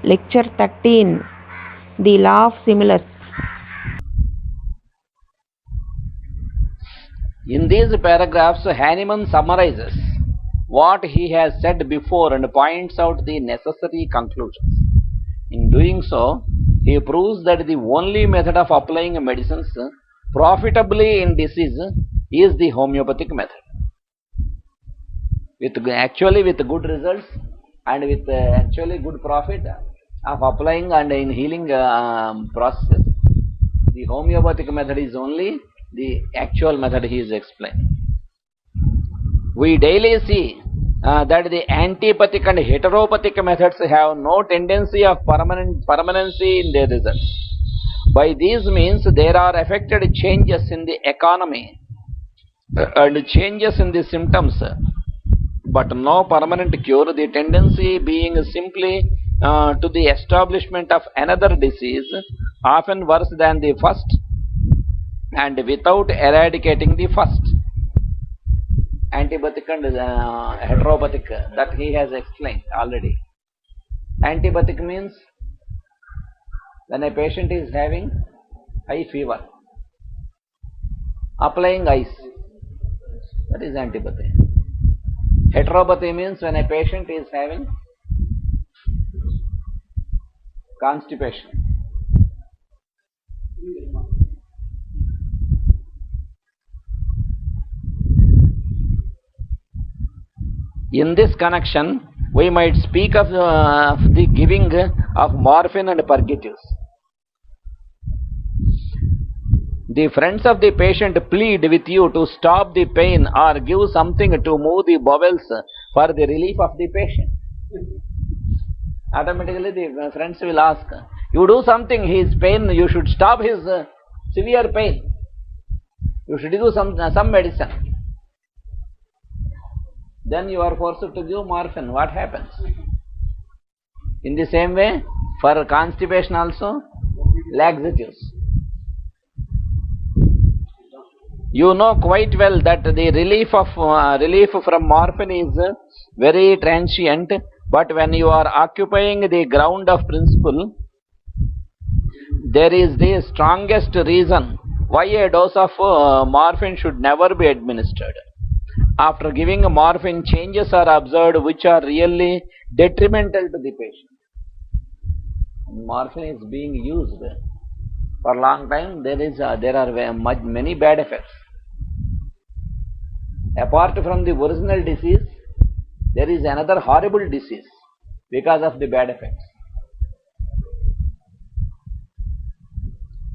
Lecture 13. The Law of Similars. In these paragraphs, Hahnemann summarizes what he has said before and points out the necessary conclusions. In doing so, he proves that the only method of applying medicines profitably in disease is the homeopathic method. With good results and with actually good profit of applying and in healing processes. The homeopathic method is only the actual method he is explaining. We daily see that the antipathic and heteropathic methods have no tendency of permanency in their results. By these means, there are affected changes in the economy and changes in the symptoms, but no permanent cure, the tendency being simply to the establishment of another disease, often worse than the first, and without eradicating the first. Antipathic and heteropathic, that he has explained already. Antipathic means when a patient is having high fever, applying ice, that is antipathy. Heteropathy means when a patient is having constipation. In this connection, we might speak of the giving of morphine and purgatives. The friends of the patient plead with you to stop the pain or give something to move the bowels for the relief of the patient. Automatically the friends will ask, you do something, his pain, you should stop his severe pain. You should do some medicine. Then you are forced to give morphine. What happens? In the same way, for constipation also, laxatives. You know quite well that the relief from morphine is very transient, but when you are occupying the ground of principle, there is the strongest reason why a dose of morphine should never be administered. After giving morphine, changes are observed which are really detrimental to the patient. Morphine is being used for a long time. There are many bad effects. Apart from the original disease, there is another horrible disease because of the bad effects.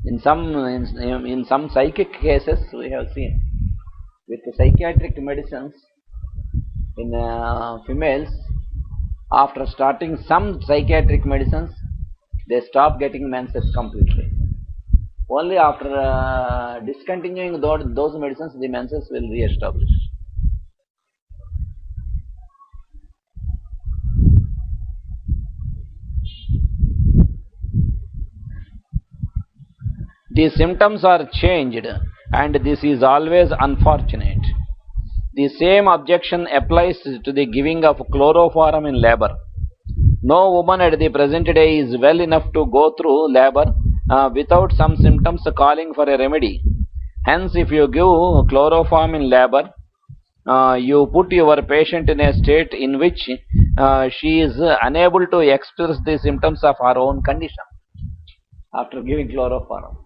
In some psychic cases, we have seen with the psychiatric medicines in females, after starting some psychiatric medicines, they stop getting menses completely. Only after discontinuing those medicines, the menses will re-establish. The symptoms are changed, and this is always unfortunate. The same objection applies to the giving of chloroform in labor. No woman at the present day is well enough to go through labor without some symptoms calling for a remedy. Hence, if you give chloroform in labor, you put your patient in a state in which she is unable to express the symptoms of her own condition after giving chloroform.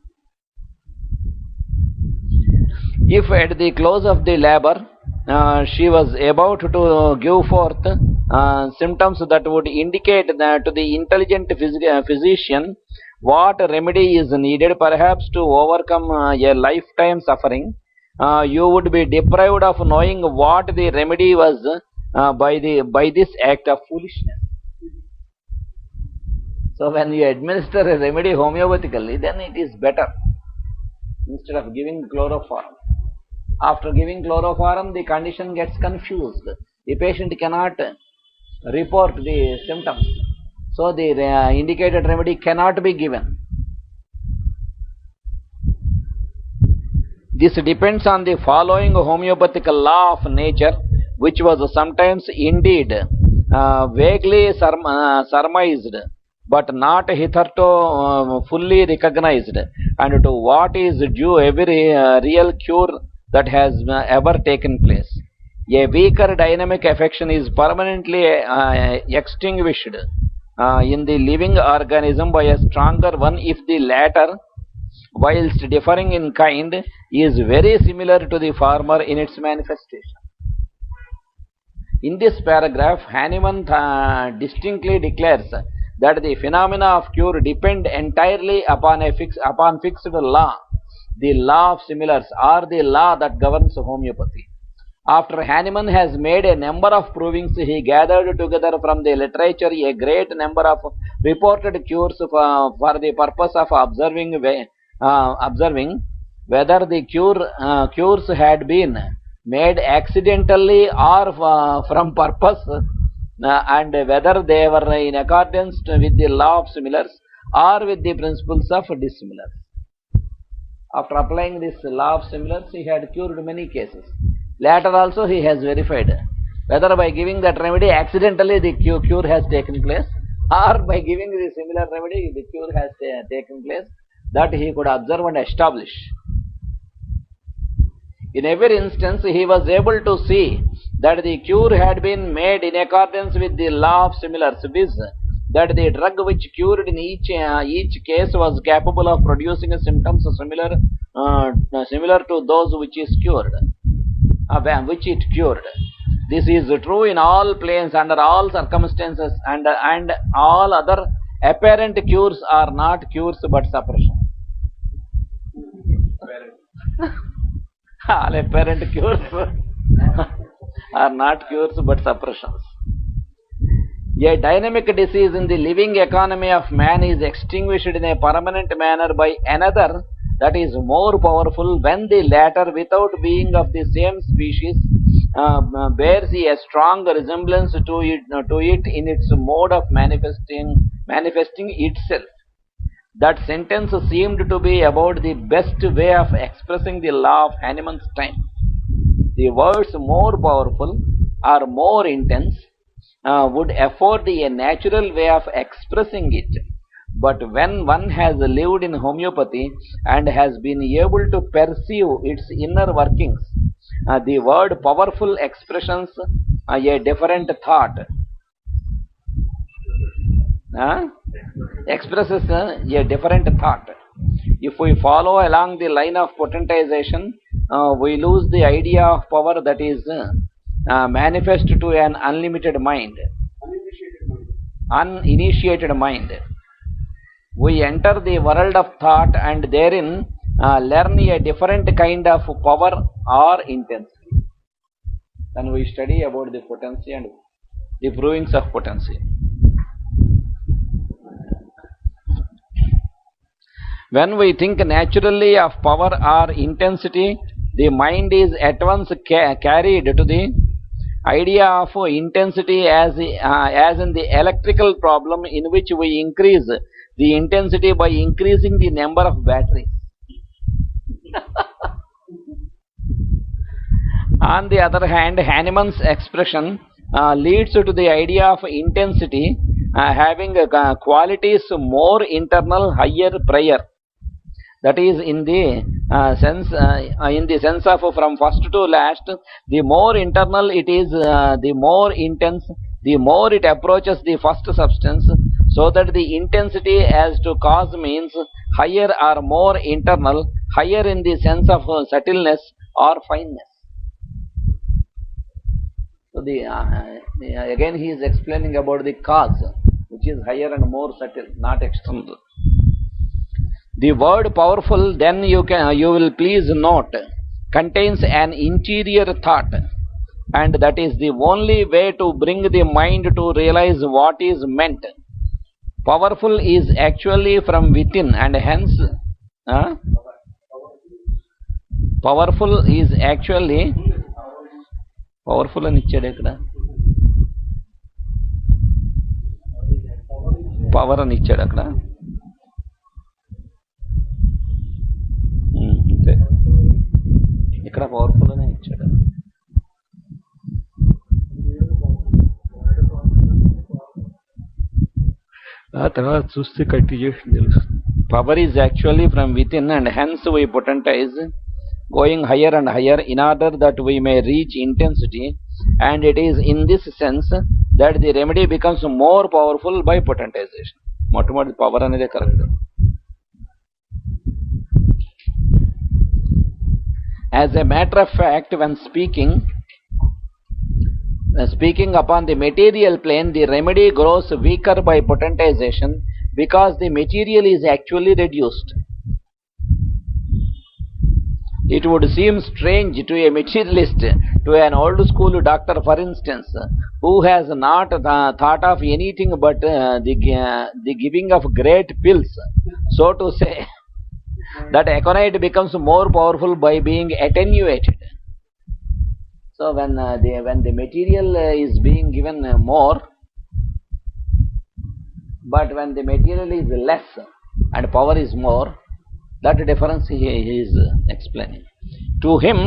If at the close of the labor she was about to give forth symptoms that would indicate that to the intelligent physician what remedy is needed, perhaps to overcome a lifetime suffering, you would be deprived of knowing what the remedy was by this act of foolishness. So when you administer a remedy homeopathically, then it is better instead of giving chloroform. After giving chloroform, the condition gets confused. The patient cannot report the symptoms. So the indicated remedy cannot be given. This depends on the following homeopathic law of nature, which was sometimes indeed vaguely surmised but not hitherto fully recognized, and to what is due every real cure that has ever taken place. A weaker dynamic affection is permanently extinguished in the living organism by a stronger one if the latter, whilst differing in kind, is very similar to the former in its manifestation. In this paragraph, Hahnemann distinctly declares that the phenomena of cure depend entirely upon fixed law, the law of similars, or the law that governs homeopathy. After Hahnemann has made a number of provings, he gathered together from the literature a great number of reported cures for the purpose of observing whether the cures had been made accidentally or from purpose, and whether they were in accordance with the law of similars or with the principles of dissimilars. After applying this law of similars, he had cured many cases. Later also he has verified whether by giving that remedy accidentally the cure has taken place, or by giving the similar remedy the cure has taken place. That he could observe and establish. In every instance, he was able to see that the cure had been made in accordance with the law of similars, viz., that the drug which cured in each case was capable of producing symptoms similar to those which it cured. This is true in all planes, under all circumstances, and all other apparent cures are not cures but suppression. All apparent cures are not cures but suppressions. A dynamic disease in the living economy of man is extinguished in a permanent manner by another that is more powerful when the latter, without being of the same species, bears a strong resemblance to it in its mode of manifesting itself. That sentence seemed to be about the best way of expressing the law of Hahnemann's time. The words more powerful or more intense would afford a natural way of expressing it. But when one has lived in homeopathy and has been able to perceive its inner workings, the word powerful expressions a different thought. Expresses a different thought. If we follow along the line of potentization, we lose the idea of power that is manifest to an uninitiated mind. We enter the world of thought and therein learn a different kind of power or intensity. Then we study about the potency and the provings of potency. When we think naturally of power or intensity, the mind is at once carried to the idea of intensity as in the electrical problem, in which we increase the intensity by increasing the number of batteries. On the other hand, Hahnemann's expression leads to the idea of intensity having qualities more internal, higher, prior. That is, in the sense of from first to last, the more internal it is, the more intense, the more it approaches the first substance, so that the intensity as to cause means higher or more internal, higher in the sense of subtleness or fineness. So again he is explaining about the cause, which is higher and more subtle, not external. The word powerful, then you will please note, contains an interior thought, and that is the only way to bring the mind to realize what is meant. Powerful is actually from within, and hence powerful is actually powerful అని ఇచ్చాడు ఇక్కడ, power అని ఇచ్చాడు అక్కడ. ఇక్కడ powerful అనే ఇచ్చాడు. ఆ తర్వాత చూస్తే కంటిన్యూషన్ తెలుస్తుంది. Power is actually from within, and hence we potentize, going higher and higher in order that we may reach intensity, and it is in this sense that the remedy becomes more powerful by potentization. మొట్టమొదటి power అనేది correct. As a matter of fact, when speaking upon the material plane, the remedy grows weaker by potentization because the material is actually reduced. It would seem strange to a materialist, to an old school doctor for instance, who has not thought of anything but the giving of great pills, so to say, that aconite becomes more powerful by being attenuated. So when the material is being given more, but when the material is less and power is more, that difference he is explaining. To him,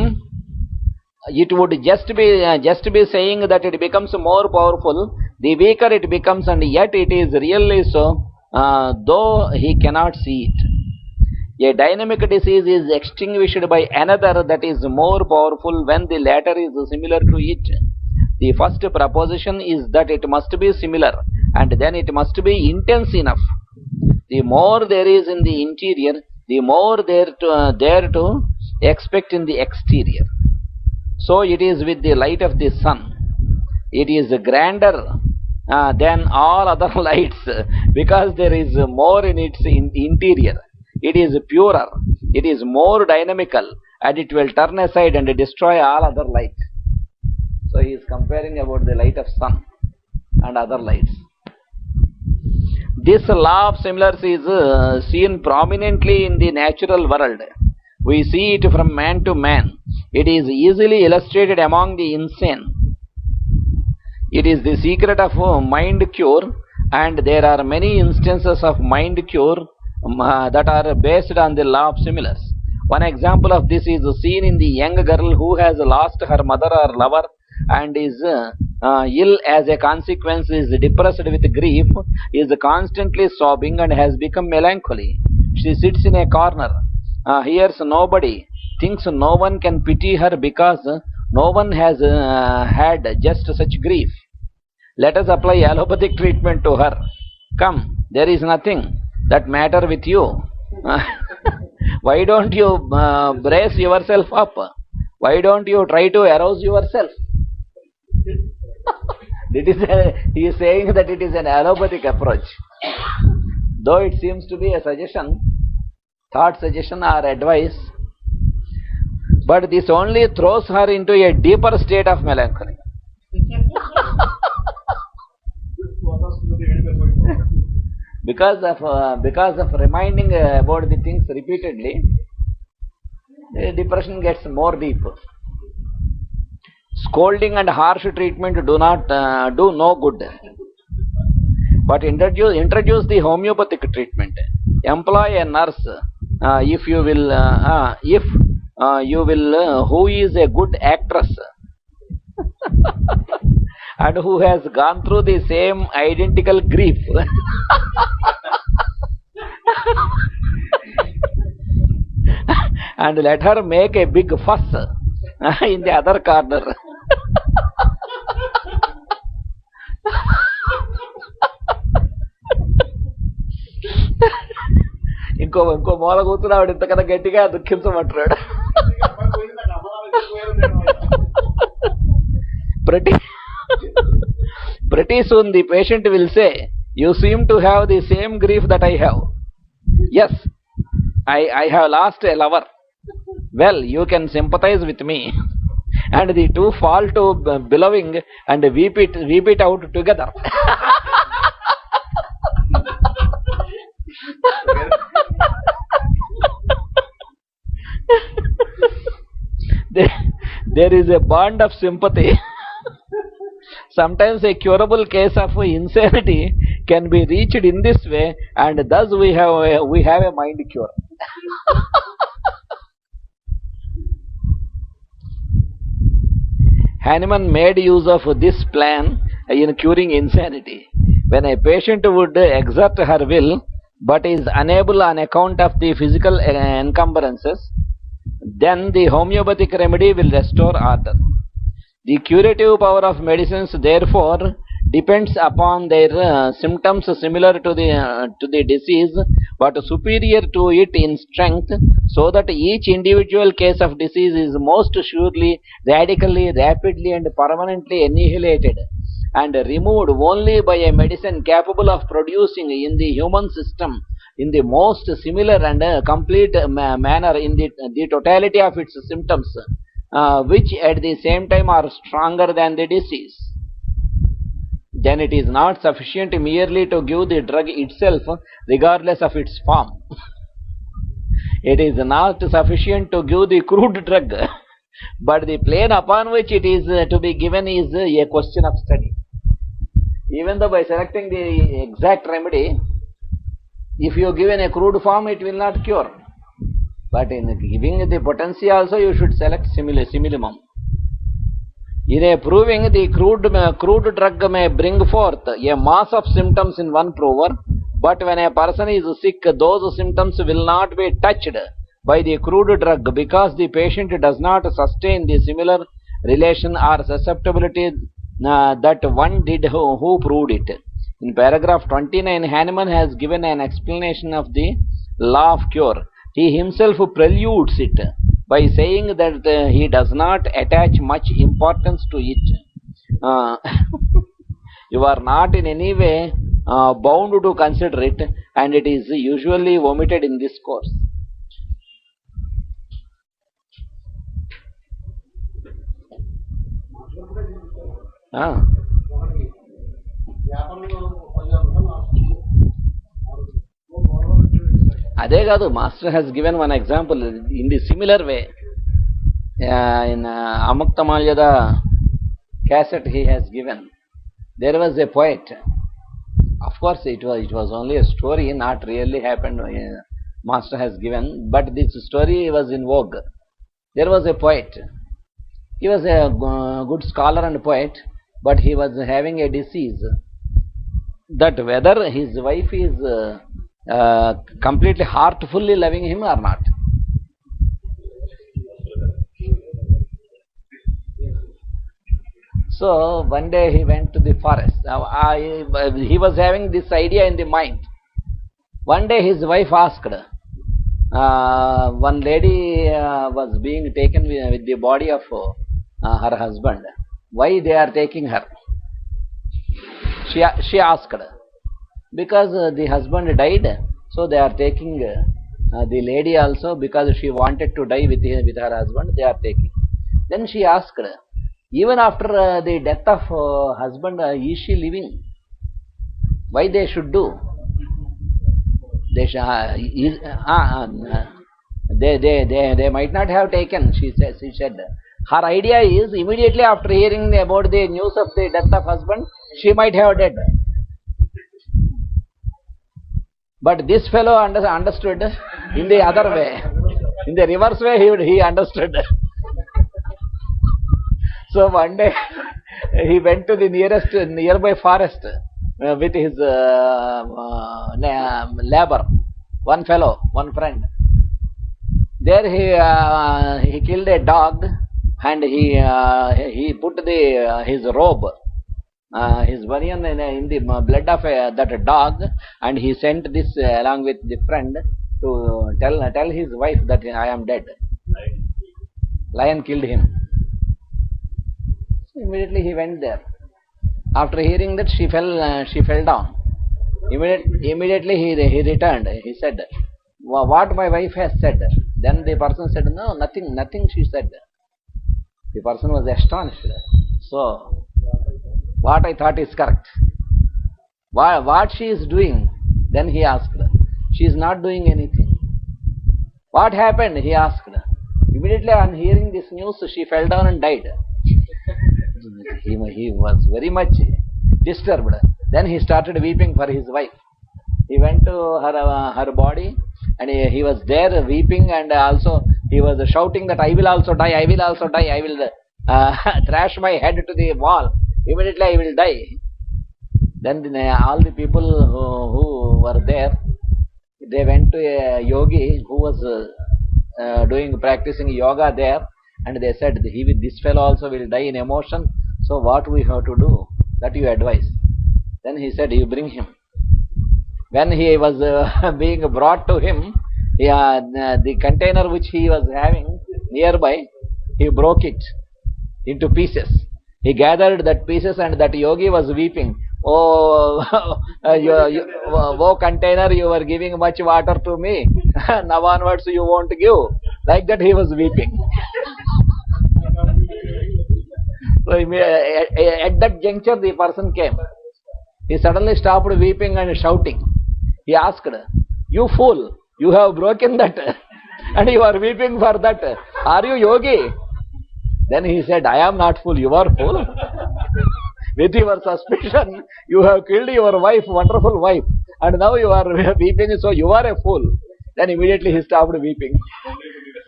it would just be saying that it becomes more powerful, the weaker it becomes, and yet it is really so, though he cannot see it. A dynamic disease is extinguished by another that is more powerful when the latter is similar to it. The first proposition is that it must be similar, and then it must be intense enough. The more there is in the interior, the more there to expect in the exterior. So it is with the light of the sun. It is grander than all other lights because there is more in its interior. It is purer, it is more dynamical, and it will turn aside and destroy all other light. So he is comparing about the light of sun and other lights. This law of similars is seen prominently in the natural world. We see it from man to man. It is easily illustrated among the insane. It is the secret of mind cure, and there are many instances of mind cure that are based on the law of similars. One example of this is seen in the young girl who has lost her mother or lover and is ill as a consequence, is depressed with grief, is constantly sobbing, and has become melancholy. She sits in a corner, hears nobody, thinks no one can pity her because no one has had just such grief. Let us apply allopathic treatment to her. Come, there is nothing that matter with you. Why don't you brace yourself up? Why don't you try to arouse yourself? He is saying that it is an allopathic approach. Though it seems to be a suggestion, thought suggestion or advice, but this only throws her into a deeper state of melancholy. Because of reminding about the things repeatedly, the depression gets more deep. Scolding and harsh treatment do no good. But introduce the homeopathic treatment. Employ a nurse, if you will, who is a good actress and who has gone through the same identical grief. And let her make a big fuss in the other corner. ఇంకో మూల కూర్చుని ఆవిడ ఇంతకన్నా గట్టిగా దుఃఖించమంటున్నాడు. Pretty soon the patient will say, you seem to have the same grief that I have. Yes, I have lost a lover. Well, you can sympathize with me. And the two fall to bellowing and weep it out together. There is a bond of sympathy. Sometimes a curable case of insanity can be reached in this way, and thus we have a mind cure. Hahnemann made use of this plan in curing insanity. When a patient would exert her will but is unable on account of the physical encumbrances, then the homeopathic remedy will restore order. The curative power of medicines, therefore, depends upon their symptoms similar to the disease, but superior to it in strength, so that each individual case of disease is most surely, radically, rapidly, and permanently annihilated and removed only by a medicine capable of producing in the human system, in the most similar and complete manner, in the totality of its symptoms, which at the same time are stronger than the disease. Then it is not sufficient merely to give the drug itself regardless of its form. It is not sufficient to give the crude drug, but the plane upon which it is to be given is a question of study. Even though by selecting the exact remedy, if you give in a crude form, it will not cure. But in giving the potency also, you should select simillimum. In a proving, the crude drug may bring forth a mass of symptoms in one prover, but when a person is sick, those symptoms will not be touched by the crude drug, because the patient does not sustain the similar relation or susceptibility that one did who proved it. In paragraph 29, Hahnemann has given an explanation of the law of cure. He himself preludes it by saying that he does not attach much importance to it. You are not in any way bound to consider it, and it is usually omitted in this course. అదే కాదు, master has given one example in the similar way. In Amukta-Malyada cassette he has given, there was a poet. Of course it was only a story, not really happened. Master has given, but this story was in vogue. There was a poet. He was a good scholar and poet, but he was having a disease, that whether his wife is completely heartfully loving him or not. So one day he went to the forest. He was having this idea in the mind. One day his wife asked, one lady was being taken with the body of her husband. Why they are taking her? She asked. Because the husband died, so they are taking the lady also, because she wanted to die with her husband, they are taking. Then she asked, even after the death of husband, is she living? Why they should do? They might not have taken, she said. Her idea is, immediately after hearing about the news of the death of husband, she might have died. But this fellow understood in the other way. In the reverse way, he understood. So one day he went to the nearby forest with his labor, one fellow, one friend. There he killed a dog, and he put his robe, his bunion in the blood of that dog, and he sent this along with the friend to tell his wife that I am dead. Lion killed him. So immediately he went there. After hearing that, she fell down. Immediately he returned. He said, what my wife has said. Then the person said, no, nothing she said. The person was astonished. So what I thought is correct. What she is doing? Then he asked. She is not doing anything. What happened? He asked. Immediately on hearing this news, she fell down and died. He was very much disturbed. Then he started weeping for his wife. He went to her body, and he was there weeping, and also he was shouting that I will also die, I will also die, I will thrash my head to the wall. Immediately I will die. Then all the people who were there, they went to a yogi who was practicing yoga there, and they said, this fellow also will die in emotion, so what we have to do? That you advise. Then he said, you bring him. When he was being brought to him, the container which he was having nearby, he broke it into pieces. He gathered that pieces, and that yogi was weeping. Oh, oh container, you were giving much water to me. Now onwards you won't give. Like that he was weeping. So at that juncture the person came. He suddenly stopped weeping and shouting. He asked, you fool, you have broken that and you are weeping for that. Are you yogi? Then he said, I am not fool, you are fool. With your suspicion, you have killed your wife, wonderful wife, and now you are weeping, so you are a fool. Then immediately he stopped weeping.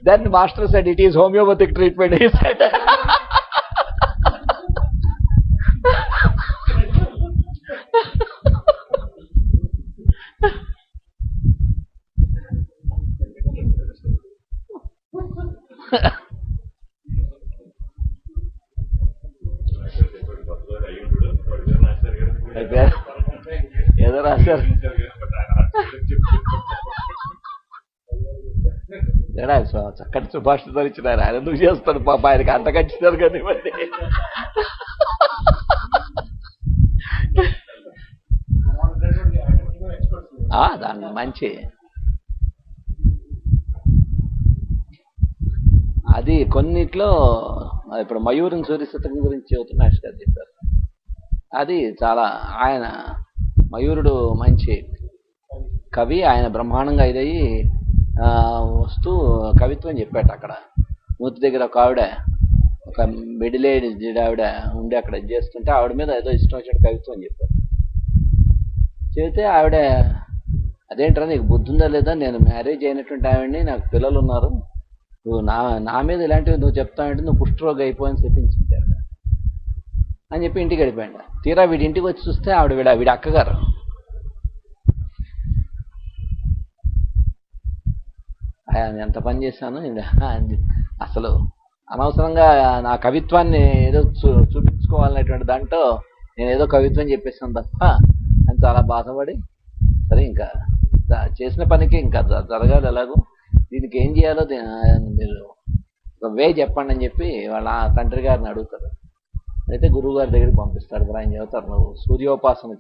Then the master said, it is homeopathic treatment, he said. ఏదో రాశారు చక్కటి సుభాషితాలు ఇచ్చినారు. ఆయన ఎందుకు చేస్తాడు పాప, ఆయనకి అంత కట్టిస్తారు కానీ ఇవన్నీ. దాన్ని మంచి అది కొన్నిట్లో ఇప్పుడు మయూరం సూర్యశతకం గురించి చెబుతున్న మాస్టర్ గారు చెప్పారు. అది చాలా ఆయన మయూరుడు మంచి కవి, ఆయన బ్రహ్మాండంగా ఇదయ్యి వస్తూ కవిత్వం చెప్పాట. అక్కడ మూర్తి దగ్గర ఒక ఆవిడ, ఒక మిడిల్ ఏజ్ ఆవిడ ఉండి అక్కడ చేస్తుంటే ఆవిడ మీద ఏదో ఇష్టం వచ్చినట్టు కవిత్వం చెప్పాడు. చెబితే ఆవిడ, అదేంట్రా నీకు బుద్ధి ఉందా లేదా, నేను మ్యారేజ్ అయినటువంటి ఆవిడని, నాకు పిల్లలు ఉన్నారు, నువ్వు నా మీద ఇలాంటివి నువ్వు చెప్తావంటే నువ్వు కుష్ఠరోగి అయిపోయని చెప్పించాడు అని చెప్పి ఇంటికి వెళ్ళిపోయాడు. తీరా వీడి ఇంటికి వచ్చి చూస్తే ఆవిడ వీడి అక్కగారు. ఎంత పని చేశాను అసలు, అనవసరంగా నా కవిత్వాన్ని ఏదో చూపించుకోవాలనేటువంటి దాంట్లో నేను ఏదో కవిత్వం చెప్పేసాను తప్ప అని చాలా బాధపడి, సరే ఇంకా చేసిన పనికి ఇంకా జరగాలి ఎలాగో, దీనికి ఏం చేయాలో మీరు ఒక వే చెప్పండి అని చెప్పి వాళ్ళ తండ్రి గారిని అడుగుతారు. అయితే గురువు గారి దగ్గరికి పంపిస్తాడు. ఆయన చెబుతారు, నువ్వు సూర్యోపాసన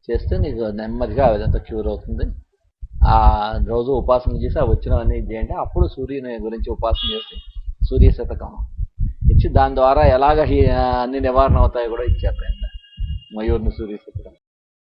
చేస్తే నీకు నెమ్మదిగా అదంతా క్యూర్ అవుతుంది, ఆ రోజు ఉపాసన చేసి ఆ వచ్చినవన్నీ చేయండి, అప్పుడు సూర్యుని గురించి ఉపాసన చేసి సూర్య శతకం ఇచ్చి దాని ద్వారా ఎలాగ అన్ని నివారణ అవుతాయో కూడా ఇచ్చారు. మయూర్ని సూర్య శతకం